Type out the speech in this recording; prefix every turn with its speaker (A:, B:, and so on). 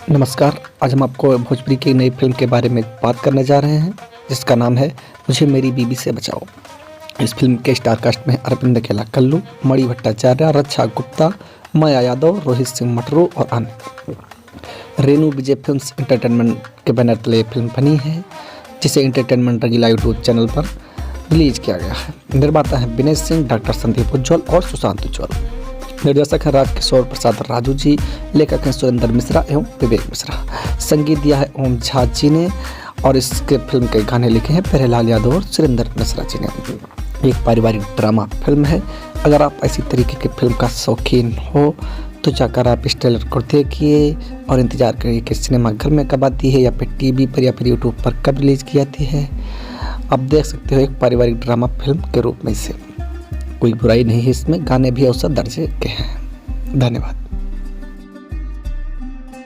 A: नमस्कार। आज हम आपको भोजपुरी की नई फ़िल्म के बारे में बात करने जा रहे हैं, जिसका नाम है मुझे मेरी बीवी से बचाओ। इस फ़िल्म के स्टार कास्ट में अरविंद अकेला कल्लू, मणि भट्टाचार्य, रक्षा गुप्ता, माया यादव, रोहित सिंह मटरू और अन्य। रेणु विजय फिल्म्स एंटरटेनमेंट के बैनर तले फिल्म बनी है, जिसे एंटरटेनमेंट रंगीला यूट्यूब चैनल पर रिलीज किया गया है। निर्माता हैं विनय सिंह, डॉक्टर संदीप उज्ज्वल और सुशांत उज्ज्वल। निर्देशक हैं राजकिशोर प्रसाद राजू जी, लेखक हैं सुरेंद्र मिश्रा एवं विवेक मिश्रा। संगीत दिया है ओम झा जी ने और इसके फिल्म के गाने लिखे हैं प्यारेलाल यादव और सुरेंद्र मिश्रा जी ने। एक पारिवारिक ड्रामा फिल्म है। अगर आप ऐसी तरीके की फिल्म का शौकीन हो तो जाकर आप इस ट्रेलर को देखिए और इंतजार करिए कि सिनेमा घर में कब आती है या फिर टीवी पर या फिर यूट्यूब पर कब रिलीज की जाती है। आप देख सकते हो एक पारिवारिक ड्रामा फिल्म के रूप में इसे कोई बुराई नहीं है। इसमें गाने भी औसत दर्जे के हैं। धन्यवाद।